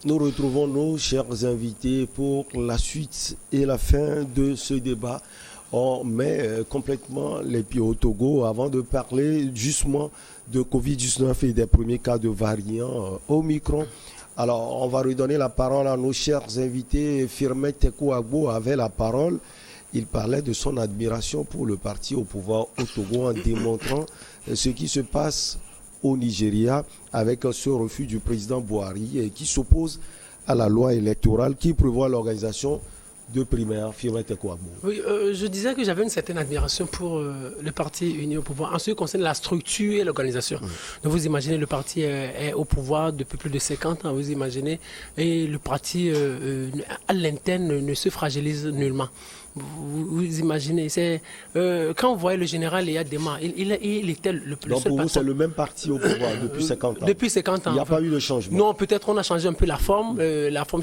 Nous retrouvons nos chers invités pour la suite et la fin de ce débat. On met complètement les pieds au Togo avant de parler justement de Covid-19 et des premiers cas de variant Omicron. Alors, on va redonner la parole à nos chers invités. Firmin Tekou Agbo avait la parole. Il parlait de son admiration pour le parti au pouvoir au Togo en démontrant ce qui se passe au Nigeria avec ce refus du président Buhari qui s'oppose à la loi électorale qui prévoit l'organisation de primaires. Firmin Tekou Agbo. Oui, je disais que j'avais une certaine admiration pour le parti uni au pouvoir en ce qui concerne la structure et l'organisation. Donc vous imaginez, le parti est au pouvoir depuis plus de 50 ans, vous imaginez, et le parti à l'interne ne se fragilise nullement. Vous imaginez, c'est quand on voyait le général Yaya Dema, il était le seul Donc pour vous, patron. c'est le même parti au pouvoir depuis 50 ans. Depuis 50 ans. Il n'y a pas eu de changement. Non, peut-être on a changé un peu la forme,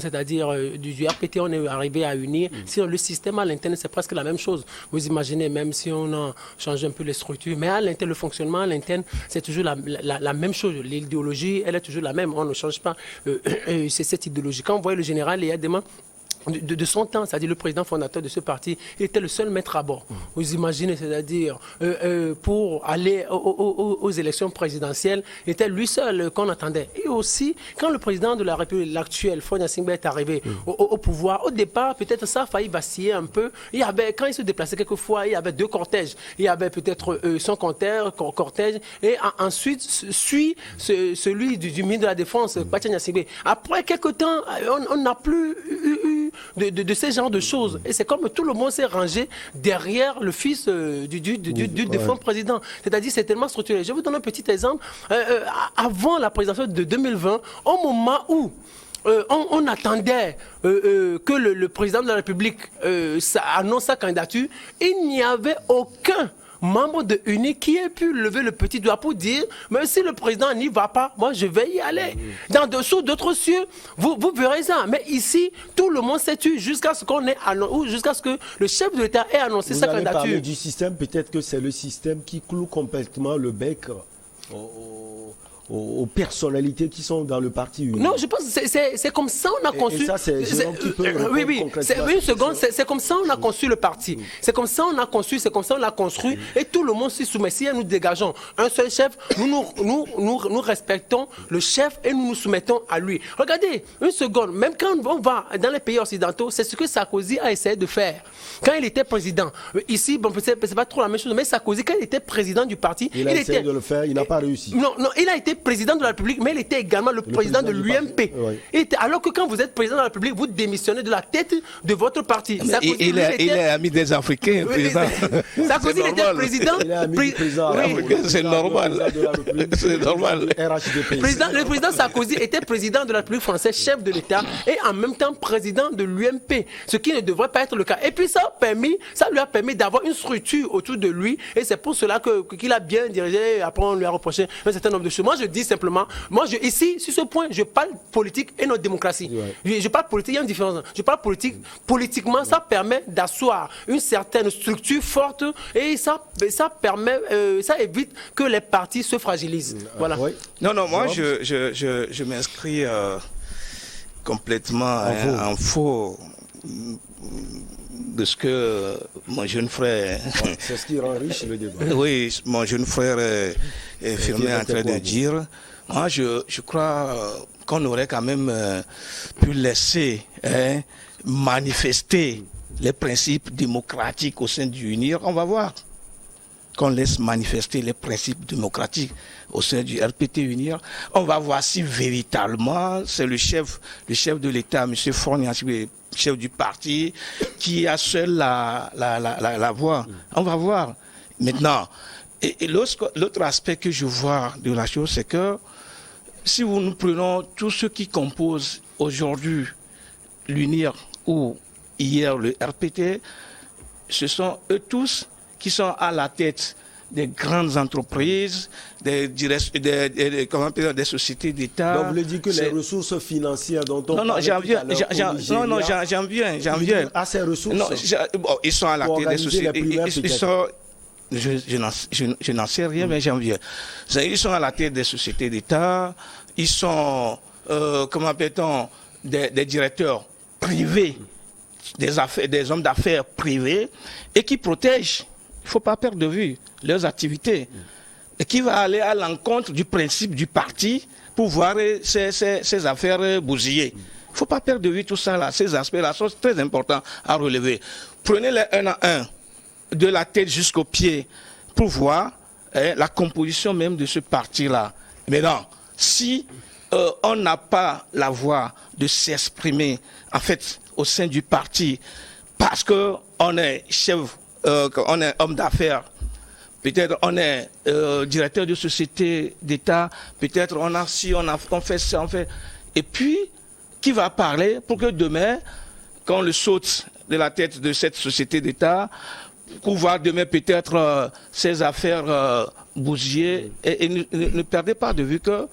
c'est-à-dire du RPT, on est arrivé à unir. Sinon, le système à l'interne, c'est presque la même chose. Vous imaginez, même si on a changé un peu les structures, mais à l'interne, le fonctionnement à l'interne, c'est toujours la même chose. L'idéologie, elle est toujours la même. On ne change pas. C'est cette idéologie. Quand on voit le général Yaya Dema, de son temps, c'est-à-dire le président fondateur de ce parti, il était le seul maître à bord. Vous imaginez, c'est-à-dire pour aller aux élections présidentielles, il était lui seul qu'on attendait. Et aussi, quand le président de la République, l'actuel, Faure Gnassingbé, est arrivé au pouvoir, au départ, peut-être ça a failli vaciller un peu. Quand il se déplaçait quelquefois, il y avait deux cortèges. Il y avait peut-être son cortège, et ensuite suit celui du ministre de la Défense, Faure Gnassingbé. Après quelques temps, on n'a plus eu de ces genres de choses. Et c'est comme tout le monde s'est rangé derrière le fils du défunt président. C'est-à-dire, c'est tellement structuré. Je vais vous donner un petit exemple. Avant la présidentielle de 2020, au moment où on attendait que le président de la République annonce sa candidature, il n'y avait aucun membre de UNI qui ait pu lever le petit doigt pour dire mais si le président n'y va pas, moi je vais y aller. Sous d'autres cieux, vous verrez ça. Mais ici, tout le monde s'est tué jusqu'à ce jusqu'à ce que le chef de l'État ait annoncé sa candidature. Vous avez parlé du système, peut-être que c'est le système qui cloue complètement le bec aux personnalités qui sont dans le parti uni. Non, je pense que c'est comme ça on a conçu. Et ça, c'est Jérôme qui peut répondre concrètement. Une seconde, c'est comme ça on a conçu le parti. C'est comme ça on a conçu, c'est comme ça on l'a construit. Et tout le monde s'y soumet. Si nous dégageons un seul chef, nous respectons le chef et nous nous soumettons à lui. Regardez, une seconde, même quand on va dans les pays occidentaux, c'est ce que Sarkozy a essayé de faire. Quand il était président, ici, bon, c'est pas trop la même chose, mais Sarkozy, quand il était président du parti, il a essayé de le faire, il n'a pas réussi. Non, il a été président de la République, mais il était également le président de l'UMP. Oui. Alors que quand vous êtes président de la République, vous démissionnez de la tête de votre parti. Sarkozy, il est ami des Africains, président. Sarkozy était président. Il est ami du président africain. C'est normal. C'est normal. Le président Sarkozy était président de la République française, chef de l'État, et en même temps président de l'UMP, ce qui ne devrait pas être le cas. Et puis ça lui a permis d'avoir une structure autour de lui, et c'est pour cela qu'il a bien dirigé. Après, on lui a reproché un certain nombre de choses. Moi, je dis simplement, ici, sur ce point, je parle politique et non démocratie. Ouais. Je parle politique, il y a une différence. Je parle politique. Politiquement, ça permet d'asseoir une certaine structure forte et ça évite que les partis se fragilisent. Voilà. Oui. Non, moi, je m'inscris complètement en faux de ce que mon jeune frère... C'est ce qui rend riche le débat. Oui, mon jeune frère Firmin est en train de dire. Moi, je crois qu'on aurait quand même pu laisser manifester les principes démocratiques au sein du UNIR. On va voir. Qu'on laisse manifester les principes démocratiques au sein du RPT UNIR. On va voir si véritablement c'est le chef de l'État, M. Faure Gnassingbé, chef du parti, qui a seul la voix. On va voir. Maintenant, et l'autre aspect que je vois de la chose, c'est que si nous prenons tous ceux qui composent aujourd'hui l'UNIR ou hier le RPT, ce sont eux tous qui sont à la tête des grandes entreprises, des sociétés d'État. Donc vous voulez dire que les ressources financières dont on parle j'en viens. À ces ressources. Non, ils sont à la tête des sociétés. Je n'en sais rien, mais j'en viens. Ils sont à la tête des sociétés d'État. Ils sont, des directeurs privés, des hommes d'affaires privés, et qui protègent, il ne faut pas perdre de vue, leurs activités, et qui va aller à l'encontre du principe du parti pour voir ces affaires bousillées. Il ne faut pas perdre de vue tout ça, là. Ces aspects-là sont très importants à relever. Prenez-les un à un, de la tête jusqu'aux pieds, pour voir la composition même de ce parti-là. Maintenant, si on n'a pas la voix de s'exprimer, en fait, au sein du parti, parce qu'on est chef, on est homme d'affaires, peut-être on est directeur de société d'État, peut-être on fait ça, on fait... Et puis, qui va parler pour que demain, quand on le saute de la tête de cette société d'État, pour voir demain peut-être ces affaires bousillées, et ne perdez pas de vue que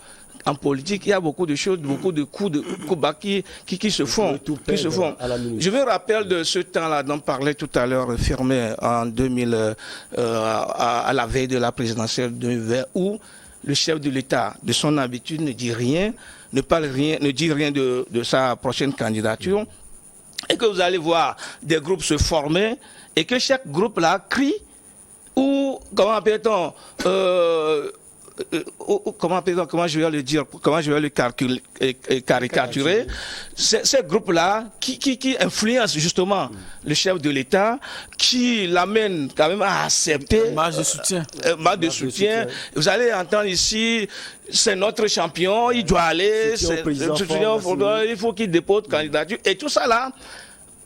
en politique, il y a beaucoup de choses, beaucoup de coups bas qui se font. Je me rappelle de ce temps-là dont parlait tout à l'heure Firmin en 2000, à la veille de la présidentielle de 2020, où le chef de l'État, de son habitude, ne dit rien, ne dit rien de sa prochaine candidature, et que vous allez voir des groupes se former, et que chaque groupe là crie, ou comment appelle-t-on, comment je vais le dire, comment je vais le caricaturer, ces groupes-là qui influencent justement le chef de l'État, qui l'amènent quand même à accepter marge de soutien. Vous allez entendre ici, c'est notre champion, il doit aller, il faut qu'il dépose candidature, et tout ça là,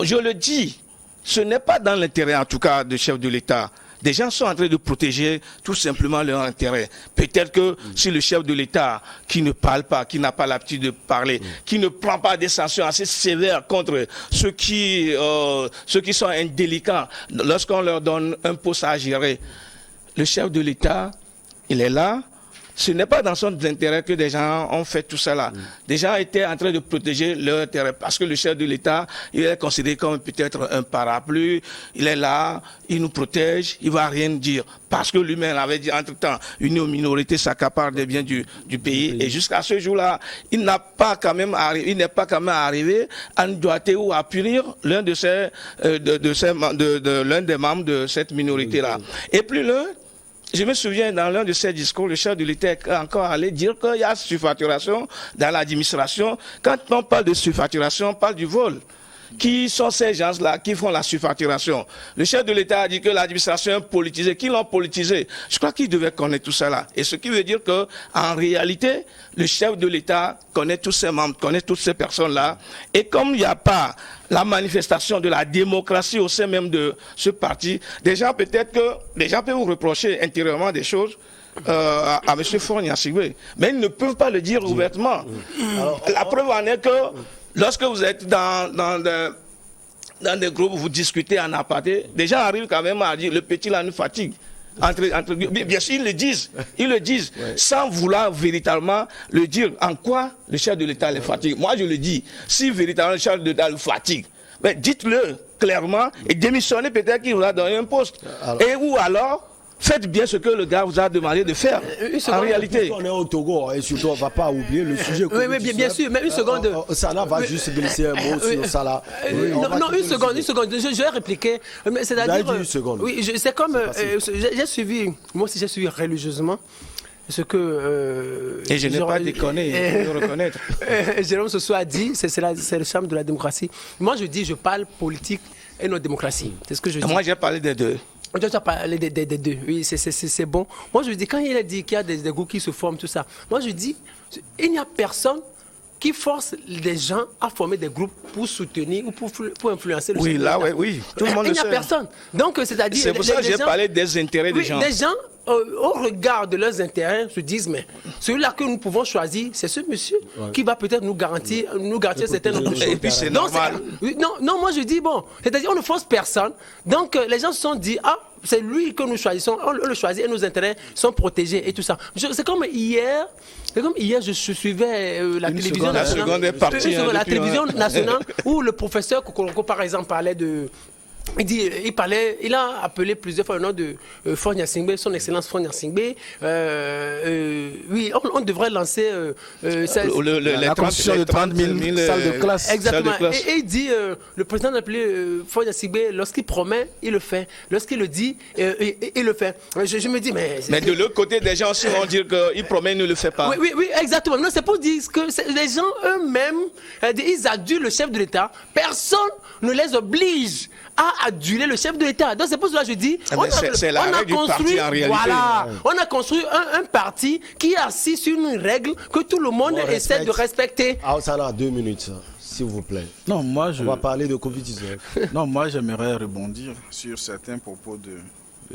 je le dis, ce n'est pas dans l'intérêt en tout cas du chef de l'État. Des gens sont en train de protéger tout simplement leur intérêt. Peut-être que si le chef de l'État, qui ne parle pas, qui n'a pas l'habitude de parler, qui ne prend pas des sanctions assez sévères contre ceux qui sont indélicats, lorsqu'on leur donne un poste à gérer, le chef de l'État, il est là. Ce n'est pas dans son intérêt que des gens ont fait tout ça là. Des gens étaient en train de protéger leur intérêt parce que le chef de l'État, il est considéré comme peut-être un parapluie. Il est là, il nous protège, il va rien dire. Parce que lui-même avait dit entre-temps, une minorité s'accapare des biens du pays. Et jusqu'à ce jour-là, il n'est pas quand même arrivé à doiter ou à punir l'un l'un des membres de cette minorité-là. Et plus l'un, je me souviens, dans l'un de ses discours, le chef de l'État est encore allé dire qu'il y a surfacturation dans l'administration. Quand on parle de surfacturation, on parle du vol. Qui sont ces gens-là qui font la surfacturation? Le chef de l'État a dit que l'administration est politisée. Qui l'ont politisée? Je crois qu'il devait connaître tout ça là. Et ce qui veut dire que, en réalité, le chef de l'État connaît tous ses membres, connaît toutes ces personnes-là. Et comme il n'y a pas la manifestation de la démocratie au sein même de ce parti, des gens peut-être que les gens peuvent vous reprocher intérieurement des choses à M. Faure-Gnassingbé, mais ils ne peuvent pas le dire ouvertement. La preuve en est que lorsque vous êtes dans des groupes où vous discutez en aparté, des gens arrivent quand même à dire le petit là nous fatigue. Bien sûr, ils le disent, sans vouloir véritablement le dire. En quoi le chef de l'État les fatigue? Moi, je le dis, si véritablement le chef de l'État le fatigue, dites-le clairement et démissionnez, peut-être qu'il vous a donné un poste. Ou alors, faites bien ce que le gars vous a demandé de faire. En réalité. On est au Togo et surtout on ne va pas oublier le sujet. Oui, bien sûr, mais une seconde. Sana va juste glisser un mot sur ça là. Non, une seconde. Je vais répliquer. C'est-à-dire. Une seconde. Oui, c'est comme. J'ai suivi, moi aussi j'ai suivi religieusement. Ce que. Et je n'ai pas déconné, il faut reconnaître. Jérôme ce soir a dit, c'est le charme de la démocratie. Moi je dis, je parle politique et non démocratie. C'est ce que je dis. Moi j'ai parlé des deux. Tu as parlé des deux, oui, c'est bon. Moi, je dis, quand il a dit qu'il y a des groupes qui se forment, tout ça, moi, je dis, il n'y a personne qui force les gens à former des groupes pour soutenir ou pour influencer le Oui, là, oui, tout le monde le sait. Il n'y a personne. Donc, c'est-à-dire... C'est pour ça que j'ai parlé des intérêts des gens. Les gens, au regard de leurs intérêts, se disent, mais celui-là que nous pouvons choisir, c'est ce monsieur qui va peut-être nous garantir certaines choses. Et puis, c'est normal. Non, moi, je dis, bon, c'est-à-dire, on ne force personne. Donc, les gens se sont dit, ah, c'est lui que nous choisissons, on le choisit et nos intérêts sont protégés et tout ça. C'est comme hier, je suivais la télévision nationale. La télévision nationale où le professeur Kokoroko, par exemple, parlait de il a appelé plusieurs fois le nom de Faure Gnassingbé, son excellence Faure Gnassingbé. Oui, on devrait lancer la construction de 30 000 salles de classe. Exactement. Et il dit, le président a appelé Faure Gnassingbé, lorsqu'il promet, il le fait. Lorsqu'il le dit, il le fait. Je me dis, mais de l'autre côté, des gens aussi vont dire qu'il promet, il ne le fait pas. Oui, exactement. Non, c'est pour dire que les gens eux-mêmes, ils adulent le chef de l'État. Personne ne les oblige à aduler le chef de l'État. Donc c'est pour cela que je dis, on a construit un parti qui est assis sur une règle que tout le monde essaie de respecter. Ah, ça a 2 minutes, s'il vous plaît. Non, on va parler de Covid-19. Non, moi j'aimerais rebondir sur certains propos de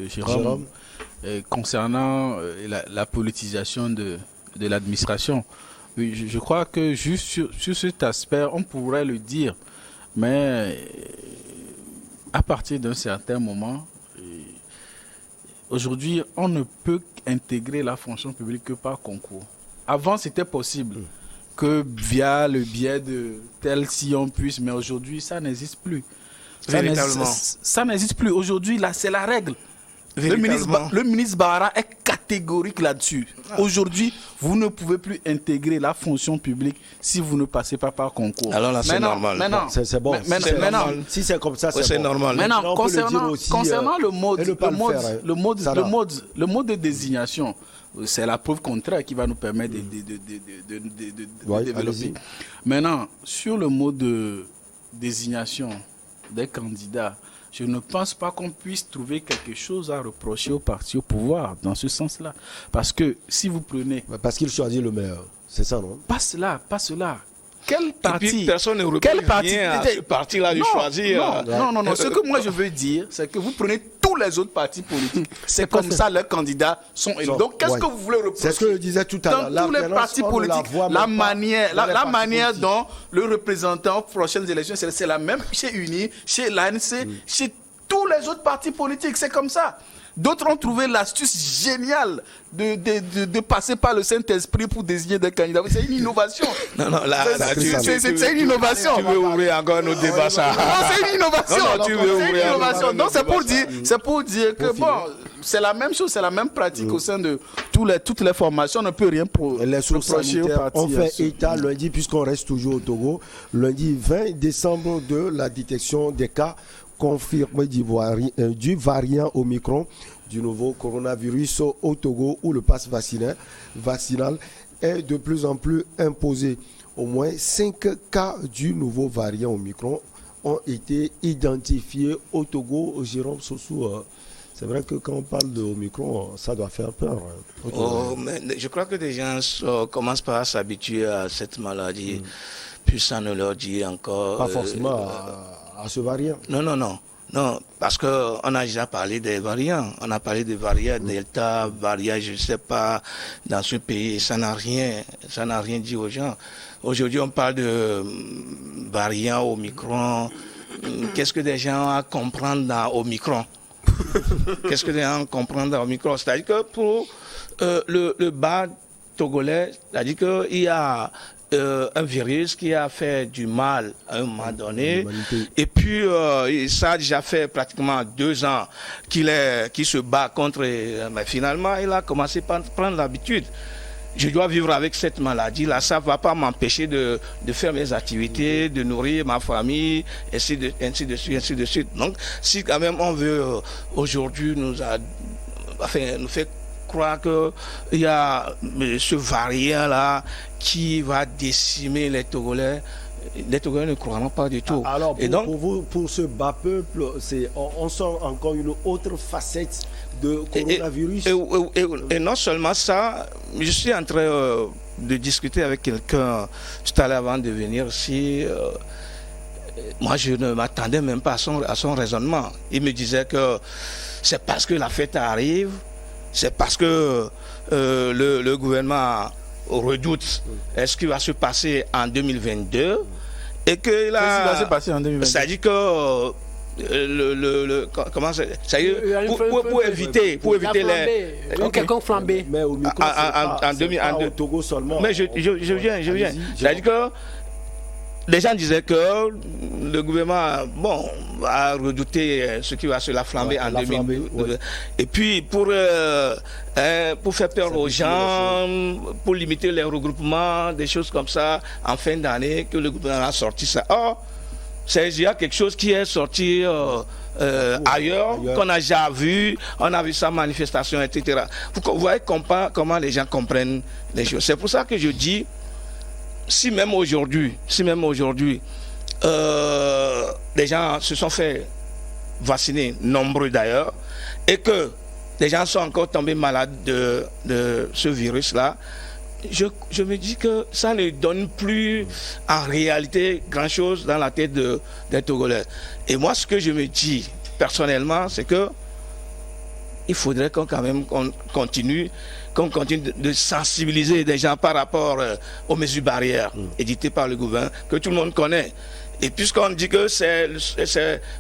Jérôme. Concernant la politisation de l'administration. Oui, je crois que juste sur cet aspect, on pourrait le dire, mais à partir d'un certain moment, aujourd'hui, on ne peut intégrer la fonction publique que par concours. Avant, c'était possible que via le biais de tel si on puisse, mais aujourd'hui, ça n'existe plus. Ça n'existe plus. Aujourd'hui, là, c'est la règle. Le ministre Bahara est catégorique là-dessus. Aujourd'hui, vous ne pouvez plus intégrer la fonction publique si vous ne passez pas par concours. Alors là, c'est normal. Maintenant, c'est bon. Si c'est comme ça, c'est normal. Maintenant, concernant le mode de désignation, c'est la preuve contraire qui va nous permettre de développer. Maintenant, sur le mode de désignation des candidats, je ne pense pas qu'on puisse trouver quelque chose à reprocher au parti au pouvoir dans ce sens-là. Parce que si vous prenez... Parce qu'il choisit le meilleur, c'est ça, non? Pas cela. Quel parti? Et puis, personne ne reproche à ce parti-là de choisir. Non. Ce que moi je veux dire, c'est que vous prenez tous les autres partis politiques. C'est comme ça leurs candidats sont élus. Donc qu'est-ce que vous voulez reprocher? C'est ce que je disais tout à l'heure. Dans tous les partis politiques, la manière dont le représentant aux prochaines élections, c'est la même chez UNI, chez l'ANC, chez tous les autres partis politiques. C'est comme ça. D'autres ont trouvé l'astuce géniale de passer par le Saint-Esprit pour désigner des candidats. C'est une innovation. Non, là, c'est une innovation. Tu veux ouvrir encore nos débats, ça. Non, c'est une innovation. Tu veux ouvrir innovation. Donc c'est pour dire que bon, c'est la même chose, c'est la même pratique au sein de toutes les formations. On ne peut rien reprocher au parti. On fait état lundi, puisqu'on reste toujours au Togo, lundi 20 décembre de la détection des cas confirmé du variant Omicron du nouveau coronavirus au Togo, où le pass vaccinal est de plus en plus imposé. Au moins 5 cas du nouveau variant Omicron ont été identifiés au Togo. Jérôme Sossou, c'est vrai que quand on parle de Omicron, ça doit faire peur. Mais je crois que les gens commencent par s'habituer à cette maladie, puis ça ne leur dit encore... Pas forcément à ce variant. Non, parce qu'on a déjà parlé des variants. On a parlé des variants Delta, variants, je ne sais pas, dans ce pays. Ça n'a rien dit aux gens. Aujourd'hui, on parle de variants Omicron. Qu'est-ce que des gens ont à comprendre dans Omicron? Qu'est-ce que des gens ont à comprendre dans Omicron? C'est-à-dire que pour le bas togolais, c'est-à-dire qu'il y a un virus qui a fait du mal à un moment donné, et puis ça a déjà fait pratiquement 2 ans qu'il se bat contre, mais finalement il a commencé par prendre l'habitude. Je dois vivre avec cette maladie-là, ça ne va pas m'empêcher de faire mes activités, de nourrir ma famille, ainsi de suite. Donc si quand même on veut aujourd'hui nous fait croire qu'il y a ce variant-là qui va décimer les Togolais ne croiront pas du tout. Alors, pour vous, pour ce bas peuple, on sent encore une autre facette de coronavirus. Et non seulement ça, je suis en train de discuter avec quelqu'un tout à l'heure avant de venir ici. Moi, je ne m'attendais même pas à son raisonnement. Il me disait que c'est parce que la fête arrive, c'est parce que le gouvernement redoute ce qui va se passer en 2022 et que là, qu'est-ce qui va se passer en 2022? C'est-à-dire que comment pour éviter les quelconque flambé. Mais au micro, en 2022 au Togo seulement. Mais je viens. C'est-à-dire que les gens disaient que le gouvernement a redouté ce qui va se la flamber en 2000. Ouais. Et puis pour faire peur aux gens, pour limiter les regroupements, des choses comme ça, en fin d'année, que le gouvernement a sorti ça. Or, il y a quelque chose qui est sorti ailleurs, qu'on a déjà vu, on a vu ça, manifestation, etc. Vous voyez comment les gens comprennent les choses. C'est pour ça que je dis, si même aujourd'hui, les gens se sont fait vacciner, nombreux d'ailleurs, et que les gens sont encore tombés malades de ce virus-là, je me dis que ça ne donne plus en réalité grand-chose dans la tête des Togolais. Et moi, ce que je me dis personnellement, c'est que il faudrait qu'on continue de sensibiliser les gens par rapport aux mesures barrières éditées par le gouvernement, que tout le monde connaît. Et puisqu'on dit que c'est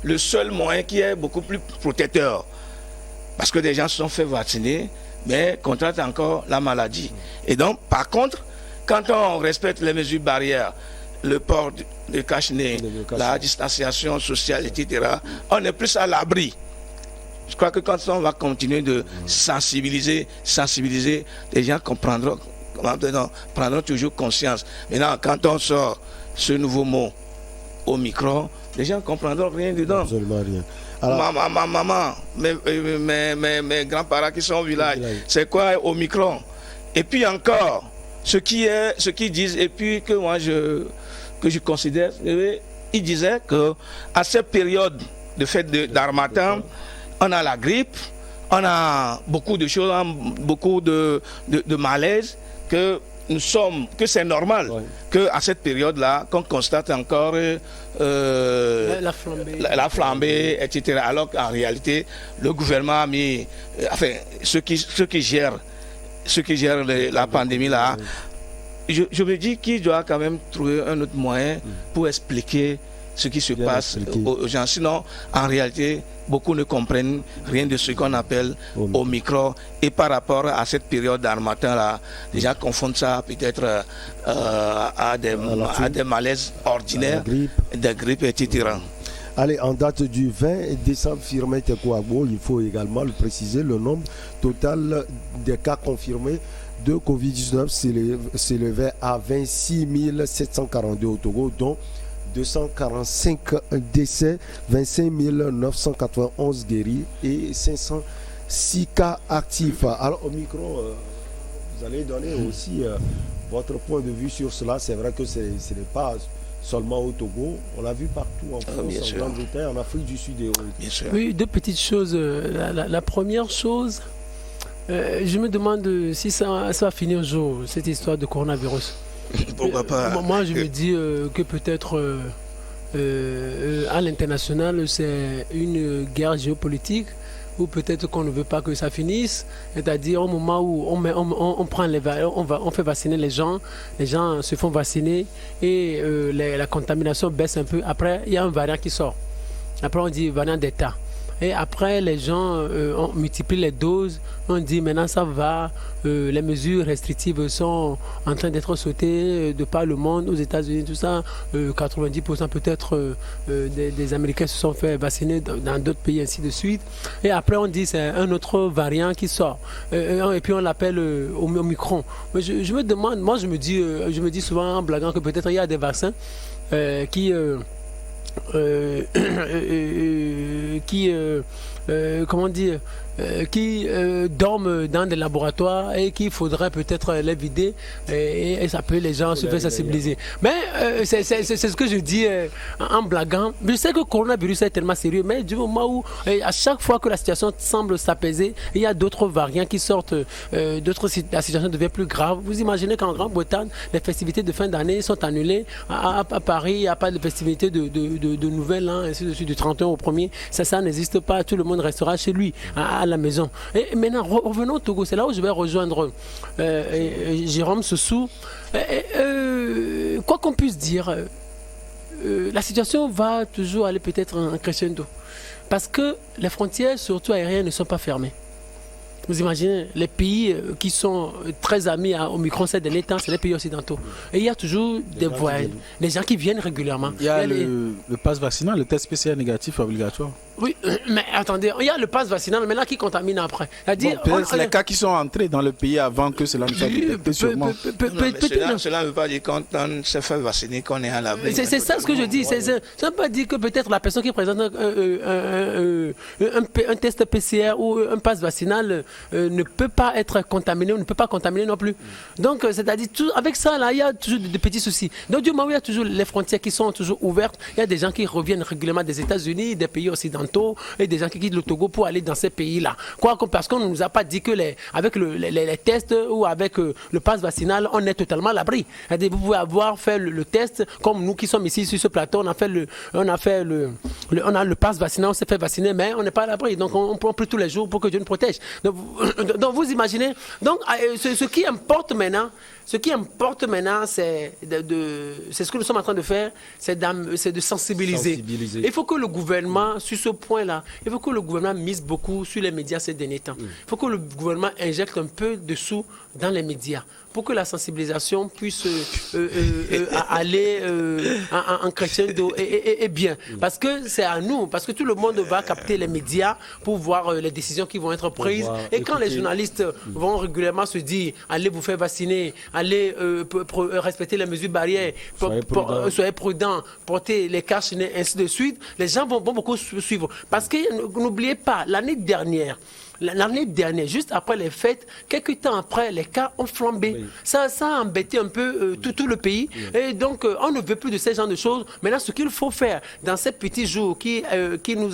le seul moyen qui est beaucoup plus protecteur, parce que des gens se sont fait vacciner, mais contractent encore la maladie. Et donc, par contre, quand on respecte les mesures barrières, le port de cache-nez, la distanciation sociale, etc., on est plus à l'abri. Je crois que quand on va continuer de sensibiliser, les gens comprendront, prendront toujours conscience. Maintenant, quand on sort ce nouveau mot, Omicron, les gens ne comprendront rien dedans. Absolument rien. Alors, maman, mes grands-parents qui sont au village, c'est quoi Omicron? Et puis encore, ce qu'ils disent, et puis que moi je considère, ils disaient que à cette période de fête d'Harmattan, on a la grippe, on a beaucoup de choses, beaucoup de malaise, que c'est normal qu'à cette période-là, qu'on constate encore la flambée, etc. Alors qu'en réalité, le gouvernement a mis, ceux qui gèrent la pandémie là, je me dis qu'il doit quand même trouver un autre moyen pour expliquer ce qui se passe aux gens. Sinon, en réalité, beaucoup ne comprennent rien de ce qu'on appelle Omicron. Et par rapport à cette période d'Harmattan là, les gens confondent ça peut-être à des malaises ordinaires, des grippes, etc. Allez, en date du 20 décembre, Firmin Tekouagbo, il faut également le préciser, le nombre total des cas confirmés de Covid-19 s'élevait à 26 742 au Togo, dont 245 décès, 25 991 guéris et 506 cas actifs. Alors, au micro, vous allez donner aussi votre point de vue sur cela. C'est vrai que ce n'est pas seulement au Togo, on l'a vu partout en France, en Grande-Bretagne, en Afrique du Sud et autres. Oui, deux petites choses. La première chose, je me demande si ça va finir un jour, cette histoire de coronavirus. Pourquoi pas? Moi, je me dis que peut-être à l'international, c'est une guerre géopolitique, ou peut-être qu'on ne veut pas que ça finisse. C'est-à-dire au moment où on prend on fait vacciner les gens se font vacciner et la contamination baisse un peu. Après, il y a un variant qui sort. Après, on dit variant d'État. Et après, les gens on multiplie les doses. On dit maintenant ça va, les mesures restrictives sont en train d'être sautées de par le monde, aux États-Unis, tout ça. 90% peut-être des Américains se sont fait vacciner dans d'autres pays, ainsi de suite. Et après, on dit c'est un autre variant qui sort. Et puis on l'appelle Omicron. Mais je me demande, moi je me dis souvent en blaguant que peut-être il y a des vaccins qui dorment dans des laboratoires et qu'il faudrait peut-être les vider et ça peut les gens se faire sensibiliser. Mais c'est ce que je dis en blaguant. Je sais que le coronavirus est tellement sérieux, mais du moment où à chaque fois que la situation semble s'apaiser, il y a d'autres variants qui sortent, la situation devient plus grave. Vous imaginez qu'en Grande-Bretagne, les festivités de fin d'année sont annulées. À Paris, il n'y a pas de festivités de Nouvel An, ainsi de suite, du 31 au 1er. Ça n'existe pas. Tout le monde restera chez lui, à la maison. Et maintenant, revenons au Togo. C'est là où je vais rejoindre Jérôme Soussou. Quoi qu'on puisse dire, la situation va toujours aller peut-être en crescendo. Parce que les frontières, surtout aériennes, ne sont pas fermées. Vous imaginez, les pays qui sont très amis au Omicron ces derniers temps, c'est les pays occidentaux. Et il y a toujours des voyages, des gens qui viennent régulièrement. Il y a le pass vaccinal, le test PCR négatif obligatoire. Oui, mais attendez, il y a le pass vaccinal, mais là qui contamine après. C'est-à-dire, les cas qui sont entrés dans le pays avant que cela ne soit détecté, sûrement. Cela ne veut pas dire quand on s'est fait vacciner qu'on est à l'abri. C'est ça ce que je dis. Ça ne veut pas dire que peut-être la personne qui présente un test PCR ou un pass vaccinal ne peut pas être contaminé ou ne peut pas contaminer non plus. Donc, c'est-à-dire, avec ça, là, il y a toujours des petits soucis. Donc, du moment où il y a toujours les frontières qui sont toujours ouvertes, il y a des gens qui reviennent régulièrement des États-Unis, des pays occidentaux, et des gens qui quittent le Togo pour aller dans ces pays-là. Parce qu'on ne nous a pas dit que avec les tests ou avec le pass vaccinal, on est totalement à l'abri. Vous pouvez avoir fait le test, comme nous qui sommes ici sur ce plateau, on a le pass vaccinal, on s'est fait vacciner, mais on n'est pas à l'abri. Donc on prend plus tous les jours pour que Dieu nous protège. Donc vous imaginez. Donc ce qui importe maintenant, c'est ce que nous sommes en train de faire, c'est de sensibiliser. Il faut que le gouvernement, sur ce point-là, il faut que le gouvernement mise beaucoup sur les médias ces derniers temps. Il faut que le gouvernement injecte un peu de sous dans les médias pour que la sensibilisation puisse aller en crescendo et bien. Parce que c'est à nous, parce que tout le monde va capter les médias pour voir les décisions qui vont être prises. Et quand les journalistes vont régulièrement se dire, allez vous faire vacciner, allez respecter les mesures barrières, soyez prudents, portez les casques, ainsi de suite, les gens vont beaucoup suivre. Parce que n'oubliez pas, l'année dernière, juste après les fêtes, quelques temps après, les cas ont flambé. Oui. Ça a embêté un peu tout le pays. Oui. Et donc, on ne veut plus de ce genre de choses. Maintenant, ce qu'il faut faire dans ces petits jours qui nous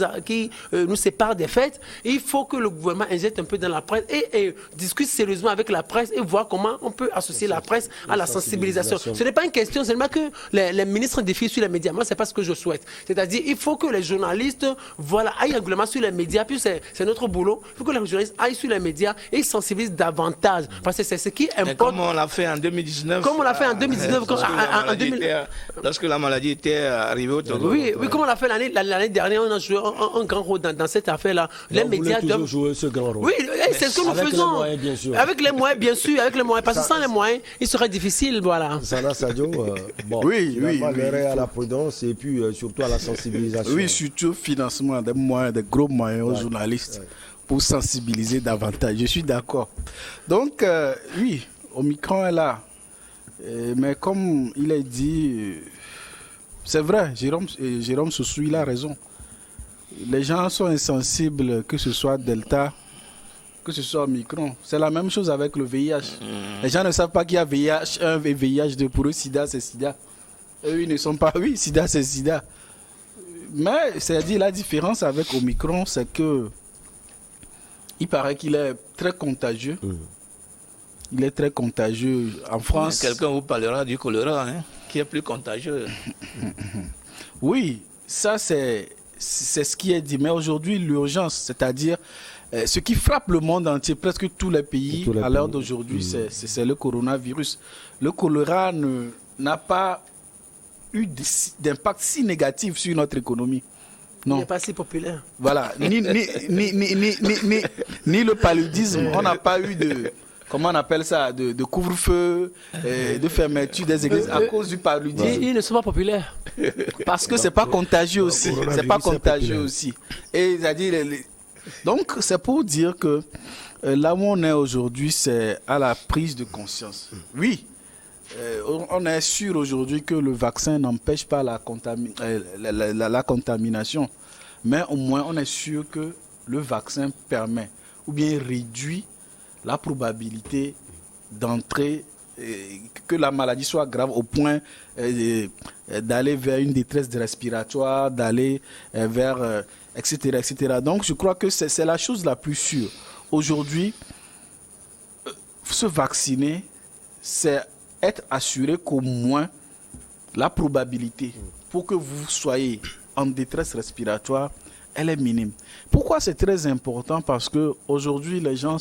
séparent des fêtes, il faut que le gouvernement injecte un peu dans la presse et discute sérieusement avec la presse et voir comment on peut associer la presse à la sensibilisation. Ce n'est pas une question seulement que les ministres défient sur les médias. Moi, ce n'est pas ce que je souhaite. C'est-à-dire, il faut que les journalistes aillent régulièrement sur les médias, puis c'est notre boulot. Il faut que les journalistes aillent sur les médias et sensibilisent davantage. Parce que c'est ce qui importe. Comme on l'a fait en 2019. Comme on l'a fait en 2019. Lorsque la maladie était arrivée au Togo. Oui, comme on l'a fait l'année dernière, on a joué un grand rôle dans cette affaire-là. Les médias doivent jouer ce grand rôle. Oui, c'est ce que nous faisons. Avec les moyens, bien sûr. Avec les moyens, bien sûr. Avec les moyens. Parce que sans les moyens, il serait difficile. Voilà. Sana Sadio, oui. À la prudence et puis surtout à la sensibilisation. Oui, surtout financement des moyens, des gros moyens aux journalistes. Pour sensibiliser davantage. Je suis d'accord. Donc, oui, Omicron est là. Mais comme il est dit, c'est vrai, Jérôme Soussou, il a raison. Les gens sont insensibles, que ce soit Delta, que ce soit Omicron. C'est la même chose avec le VIH. Les gens ne savent pas qu'il y a VIH 1 et VIH 2. Pour eux, SIDA, c'est SIDA. Eux, ils ne sont pas... Oui, SIDA, c'est SIDA. Mais, c'est-à-dire, la différence avec Omicron, c'est que il paraît qu'il est très contagieux. Il est très contagieux. En France... Quelqu'un vous parlera du choléra, qui est plus contagieux. Oui, ça c'est ce qui est dit. Mais aujourd'hui, l'urgence, c'est-à-dire ce qui frappe le monde entier, presque tous les pays, à l'heure d'aujourd'hui, c'est le coronavirus. Le choléra n'a pas eu d'impact si négatif sur notre économie. Non. Il n'est pas si populaire. Voilà. Ni le paludisme. On n'a pas eu de... Comment on appelle ça? De couvre-feu, de fermeture des églises à cause du paludisme. Ils ne sont pas populaires. Parce que c'est pas contagieux aussi. C'est pas contagieux aussi. Et c'est-à-dire... Donc, c'est pour dire que là où on est aujourd'hui, c'est à la prise de conscience. Oui. On est sûr aujourd'hui que le vaccin n'empêche pas la contamination. Mais au moins, on est sûr que le vaccin permet ou bien réduit la probabilité d'entrer, que la maladie soit grave au point d'aller vers une détresse respiratoire, d'aller vers, etc., etc. Donc, je crois que c'est la chose la plus sûre. Aujourd'hui, se vacciner, c'est être assuré qu'au moins la probabilité pour que vous soyez en détresse respiratoire, elle est minime. Pourquoi c'est très important? Parce que aujourd'hui les gens,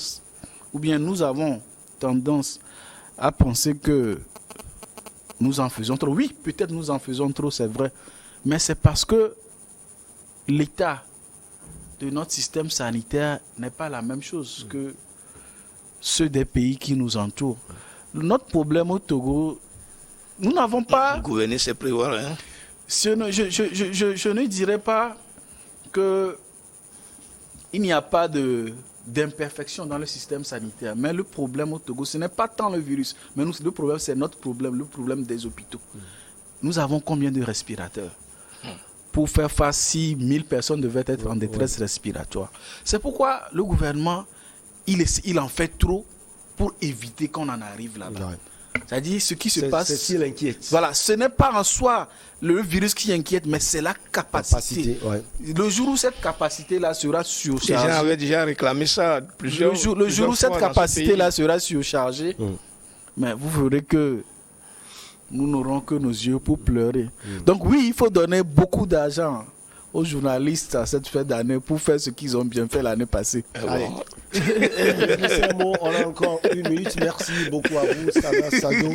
ou bien nous avons tendance à penser que nous en faisons trop. Oui, peut-être nous en faisons trop, c'est vrai. Mais c'est parce que l'état de notre système sanitaire n'est pas la même chose que ceux des pays qui nous entourent. Notre problème au Togo, nous n'avons pas... Gouverner, c'est prévoir. Hein? Je ne dirais pas que il n'y a pas d'imperfection dans le système sanitaire. Mais le problème au Togo, ce n'est pas tant le virus. Mais le problème, c'est notre problème, le problème des hôpitaux. Nous avons combien de respirateurs? Pour faire face, 6 000 personnes devaient être en détresse respiratoire. C'est pourquoi le gouvernement, il en fait trop pour éviter qu'on en arrive là-bas. C'est-à-dire ce qui se passe. C'est ce qui l'inquiète. Voilà, ce n'est pas en soi le virus qui inquiète, mais c'est la capacité. Le jour où cette capacité-là sera surchargée. Les gens avaient déjà réclamé ça plusieurs fois. Le jour où cette capacité-là sera surchargée, mais vous verrez que nous n'aurons que nos yeux pour pleurer. Donc oui, il faut donner beaucoup d'argent aux journalistes à cette fin d'année pour faire ce qu'ils ont bien fait l'année passée. Allez. On a encore 1 minute. Merci beaucoup à vous, Sana Sadio.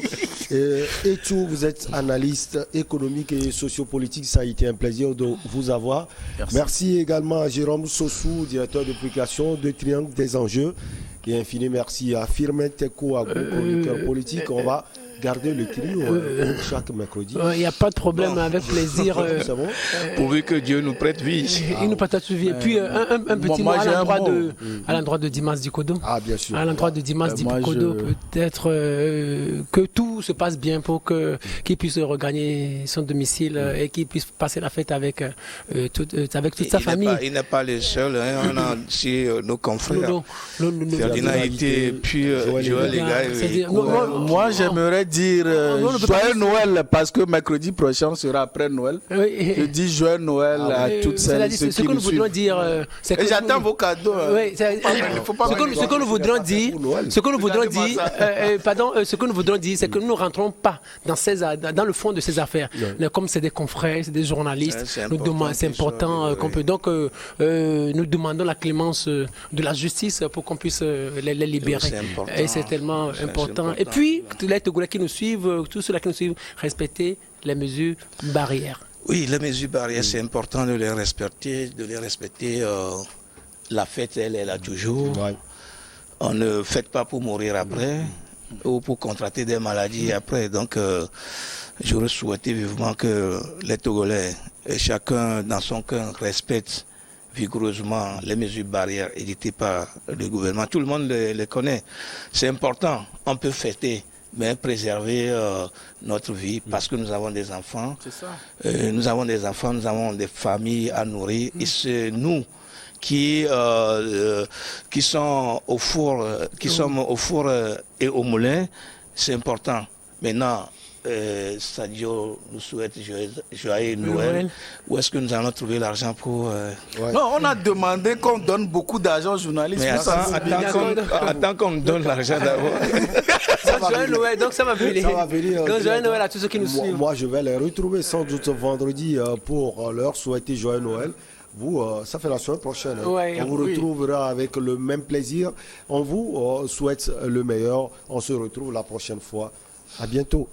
Et tout, vous êtes analyste économique et sociopolitique. Ça a été un plaisir de vous avoir. Merci également à Jérôme Sossou, directeur de publication de Triangle des enjeux. Et infini merci à Firmin Teko, à chroniqueur politique. On va garder le trio chaque mercredi. Il n'y a pas de problème, avec plaisir. C'est bon. Pourvu que Dieu nous prête vie. Il nous prête vie. Et puis un petit mot à l'endroit de Dimas Dikodo. Ah, bien sûr. À l'endroit de Dimas Dikodo, peut-être que tout se passe bien pour qu'il puisse regagner son domicile et qu'il puisse passer la fête avec toute sa famille. Il n'est pas le seul. On a aussi nos confrères. Ferdinand était, puis Joël Léga. Moi, j'aimerais dire joyeux Noël parce que mercredi prochain sera après Noël. Je dis joyeux Noël à toutes celles et ceux qui nous suivent. Et j'attends vos cadeaux. Ce que nous voudrons dire, c'est que nous ne rentrons pas dans le fond de ces affaires. Comme c'est des confrères, c'est des journalistes, c'est important qu'on peut. Donc, nous demandons la clémence de la justice pour qu'on puisse les libérer. Et c'est tellement important. Et puis, les Togolais qui nous suivent, tous ceux-là qui nous suivent, respecter les mesures barrières. Oui, les mesures barrières, c'est important de les respecter. La fête, elle est là toujours. On ne fête pas pour mourir après ou pour contracter des maladies après. Donc, j'aurais souhaité vivement que les Togolais, chacun dans son cœur, respectent vigoureusement les mesures barrières édictées par le gouvernement. Tout le monde les connaît. C'est important. On peut fêter, mais préserver notre vie parce que nous avons des enfants. C'est ça. Nous avons des enfants, nous avons des familles à nourrir. Et c'est nous qui sommes au four, et au moulin. C'est important. Maintenant, Sadio nous souhaite joyeux Noël. Où est-ce que nous allons trouver l'argent pour... Non, on a demandé qu'on donne beaucoup d'argent aux journalistes. Mais attends qu'on me donne l'argent d'abord. Joyeux Noël, donc ça va venir. Donc joyeux Noël à tous ceux qui nous suivent. Moi, je vais les retrouver sans doute vendredi pour leur souhaiter joyeux Noël. Vous, ça fait la semaine prochaine. On vous retrouvera avec le même plaisir. On vous souhaite le meilleur. On se retrouve la prochaine fois. À bientôt.